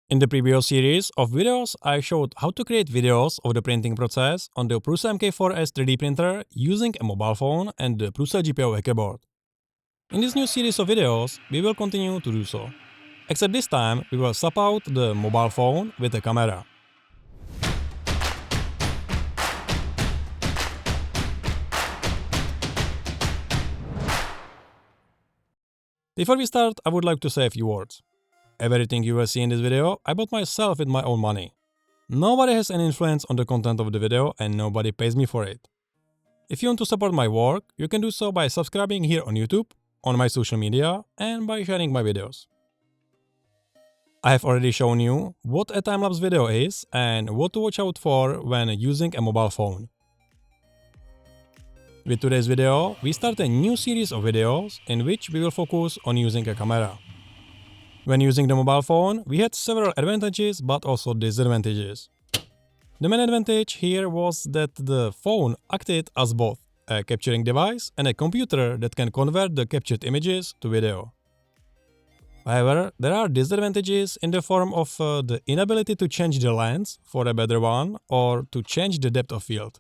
In the previous series of videos, I showed how to create videos of the printing process on the Prusa MK4S 3D printer using a mobile phone and the Prusa GPIO Hacker board. In this new series of videos, we will continue to do so. Except this time, we will swap out the mobile phone with a camera. Before we start, I would like to say a few words. Everything you will see in this video, I bought myself with my own money. Nobody has any influence on the content of the video and nobody pays me for it. If you want to support my work, you can do so by subscribing here on YouTube, on my social media, and by sharing my videos. I have already shown you what a time-lapse video is and what to watch out for when using a mobile phone. With today's video, we start a new series of videos in which we will focus on using a camera. When using the mobile phone, we had several advantages but also disadvantages. The main advantage here was that the phone acted as both a capturing device and a computer that can convert the captured images to video. However, there are disadvantages in the form of the inability to change the lens for a better one or to change the depth of field.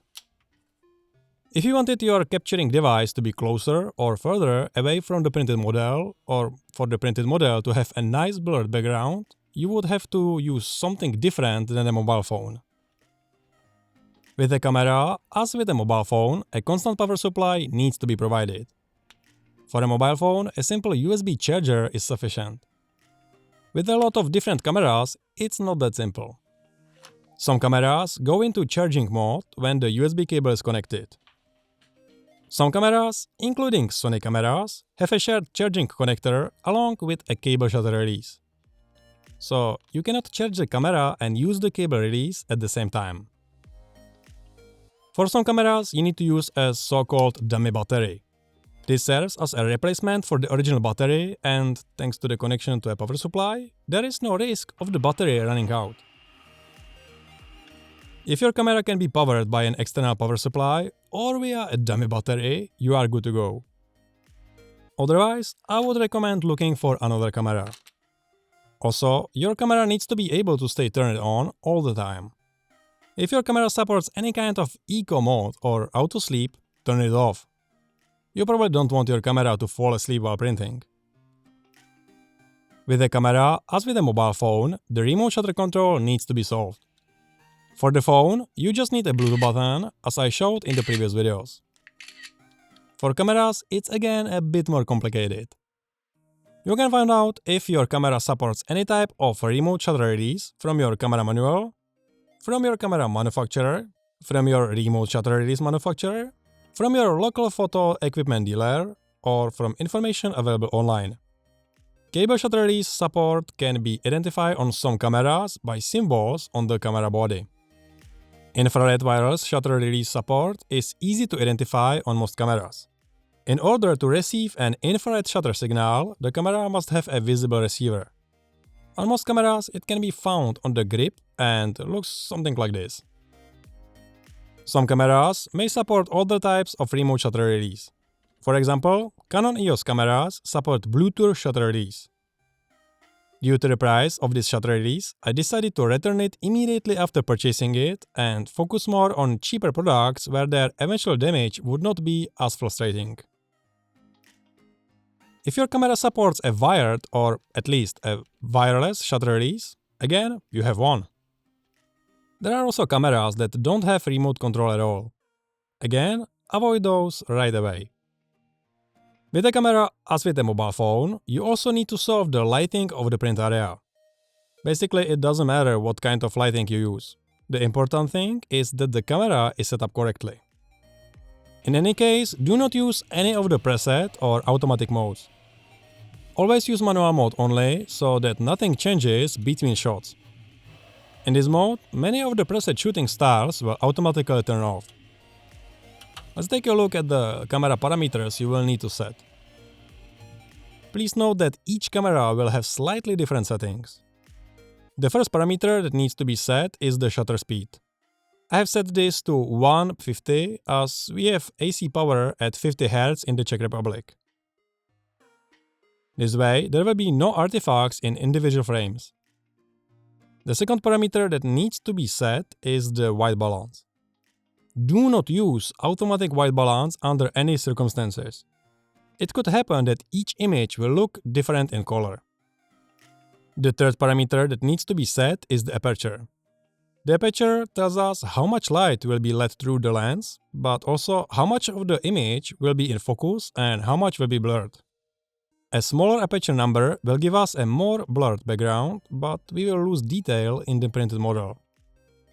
If you wanted your capturing device to be closer or further away from the printed model, or for the printed model to have a nice blurred background, you would have to use something different than a mobile phone. With a camera, as with a mobile phone, a constant power supply needs to be provided. For a mobile phone, a simple USB charger is sufficient. With a lot of different cameras, it's not that simple. Some cameras go into charging mode when the USB cable is connected. Some cameras, including Sony cameras, have a shared charging connector along with a cable shutter release. So you cannot charge the camera and use the cable release at the same time. For some cameras, you need to use a so-called dummy battery. This serves as a replacement for the original battery and, thanks to the connection to a power supply, there is no risk of the battery running out. If your camera can be powered by an external power supply or via a dummy battery, you are good to go. Otherwise, I would recommend looking for another camera. Also, your camera needs to be able to stay turned on all the time. If your camera supports any kind of eco mode or auto sleep, turn it off. You probably don't want your camera to fall asleep while printing. With a camera, as with a mobile phone, the remote shutter control needs to be solved. For the phone, you just need a Bluetooth button, as I showed in the previous videos. For cameras, it's again a bit more complicated. You can find out if your camera supports any type of remote shutter release from your camera manual, from your camera manufacturer, from your remote shutter release manufacturer, from your local photo equipment dealer, or from information available online. Cable shutter release support can be identified on some cameras by symbols on the camera body. Infrared wireless shutter release support is easy to identify on most cameras. In order to receive an infrared shutter signal, the camera must have a visible receiver. On most cameras, it can be found on the grip and looks something like this. Some cameras may support other types of remote shutter release. For example, Canon EOS cameras support Bluetooth shutter release. Due to the price of this shutter release, I decided to return it immediately after purchasing it and focus more on cheaper products where their eventual damage would not be as frustrating. If your camera supports a wired or at least a wireless shutter release, again, you have won. There are also cameras that don't have remote control at all. Again, avoid those right away. With a camera, as with a mobile phone, you also need to solve the lighting of the print area. Basically, it doesn't matter what kind of lighting you use. The important thing is that the camera is set up correctly. In any case, do not use any of the preset or automatic modes. Always use manual mode only, so that nothing changes between shots. In this mode, many of the preset shooting styles will automatically turn off. Let's take a look at the camera parameters you will need to set. Please note that each camera will have slightly different settings. The first parameter that needs to be set is the shutter speed. I have set this to 150 as we have AC power at 50 Hz in the Czech Republic. This way, there will be no artifacts in individual frames. The second parameter that needs to be set is the white balance. Do not use automatic white balance under any circumstances. It could happen that each image will look different in color. The third parameter that needs to be set is the aperture. The aperture tells us how much light will be let through the lens, but also how much of the image will be in focus and how much will be blurred. A smaller aperture number will give us a more blurred background, but we will lose detail in the printed model.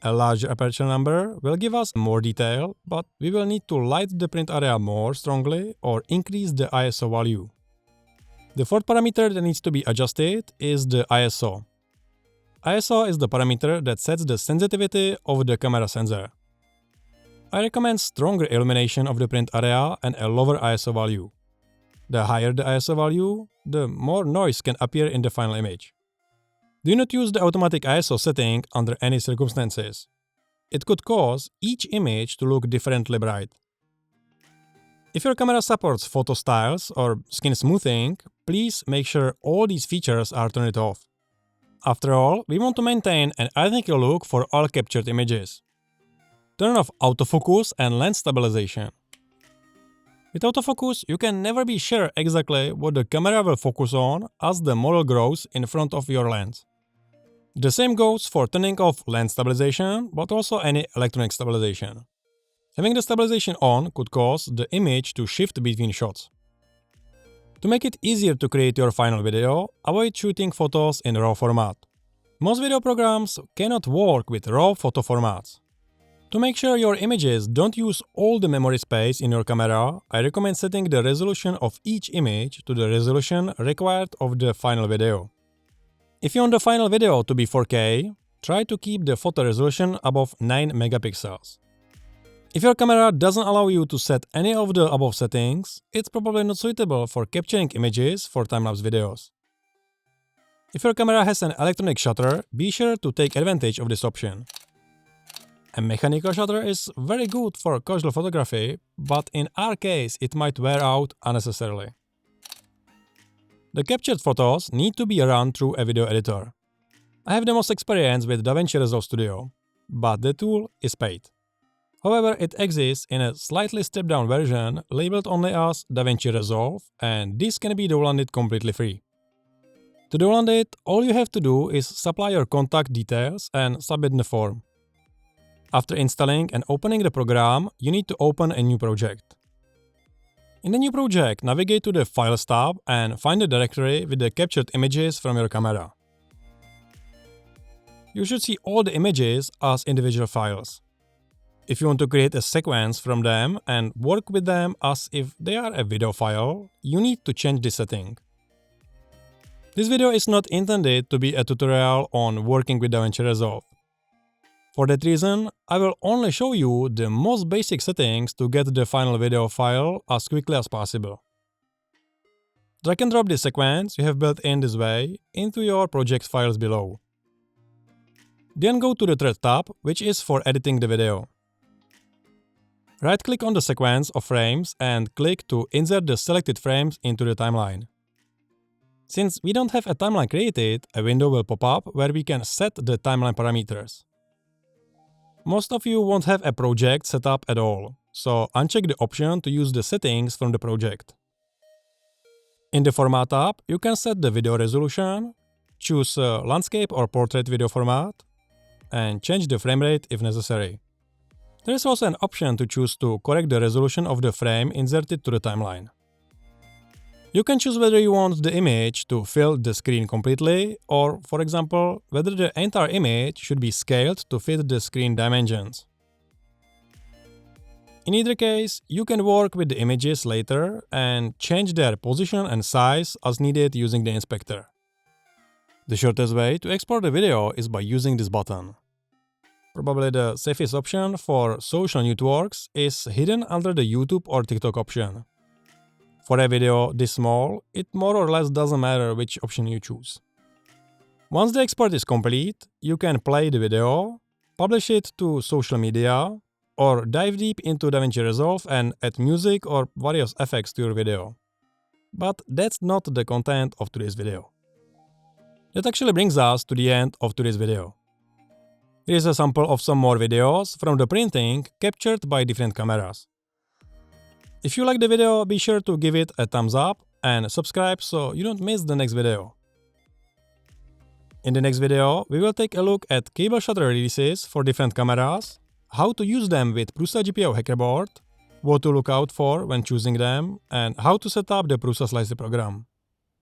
A larger aperture number will give us more detail, but we will need to light the print area more strongly or increase the ISO value. The fourth parameter that needs to be adjusted is the ISO. ISO is the parameter that sets the sensitivity of the camera sensor. I recommend stronger illumination of the print area and a lower ISO value. The higher the ISO value, the more noise can appear in the final image. Do not use the automatic ISO setting under any circumstances. It could cause each image to look differently bright. If your camera supports photo styles or skin smoothing, please make sure all these features are turned off. After all, we want to maintain an identical look for all captured images. Turn off autofocus and lens stabilization. With autofocus, you can never be sure exactly what the camera will focus on as the model grows in front of your lens. The same goes for turning off lens stabilization, but also any electronic stabilization. Having the stabilization on could cause the image to shift between shots. To make it easier to create your final video, avoid shooting photos in RAW format. Most video programs cannot work with RAW photo formats. To make sure your images don't use all the memory space in your camera, I recommend setting the resolution of each image to the resolution required of the final video. If you want the final video to be 4K, try to keep the photo resolution above 9 megapixels. If your camera doesn't allow you to set any of the above settings, it's probably not suitable for capturing images for time-lapse videos. If your camera has an electronic shutter, be sure to take advantage of this option. A mechanical shutter is very good for casual photography, but in our case it might wear out unnecessarily. The captured photos need to be run through a video editor. I have the most experience with DaVinci Resolve Studio, but the tool is paid. However, it exists in a slightly stepped-down version labeled only as DaVinci Resolve, and this can be downloaded completely free. To download it, all you have to do is supply your contact details and submit the form. After installing and opening the program, you need to open a new project. In the new project, navigate to the Files tab and find the directory with the captured images from your camera. You should see all the images as individual files. If you want to create a sequence from them and work with them as if they are a video file, you need to change this setting. This video is not intended to be a tutorial on working with DaVinci Resolve. For that reason, I will only show you the most basic settings to get the final video file as quickly as possible. Drag and drop this sequence you have built in this way into your project files below. Then go to the Thread tab, which is for editing the video. Right-click on the sequence of frames and click to insert the selected frames into the timeline. Since we don't have a timeline created, a window will pop up where we can set the timeline parameters. Most of you won't have a project set up at all, so uncheck the option to use the settings from the project. In the Format tab, you can set the video resolution, choose landscape or portrait video format, and change the frame rate if necessary. There is also an option to choose to correct the resolution of the frame inserted to the timeline. You can choose whether you want the image to fill the screen completely, or, for example, whether the entire image should be scaled to fit the screen dimensions. In either case, you can work with the images later and change their position and size as needed using the inspector. The shortest way to export the video is by using this button. Probably the safest option for social networks is hidden under the YouTube or TikTok option. For a video this small, it more or less doesn't matter which option you choose. Once the export is complete, you can play the video, publish it to social media, or dive deep into DaVinci Resolve and add music or various effects to your video. But that's not the content of today's video. That actually brings us to the end of today's video. Here is a sample of some more videos from the printing captured by different cameras. If you like the video, be sure to give it a thumbs up and subscribe so you don't miss the next video. In the next video, we will take a look at cable shutter releases for different cameras, how to use them with Prusa GPIO Hackerboard, what to look out for when choosing them, and how to set up the Prusa Slicer program.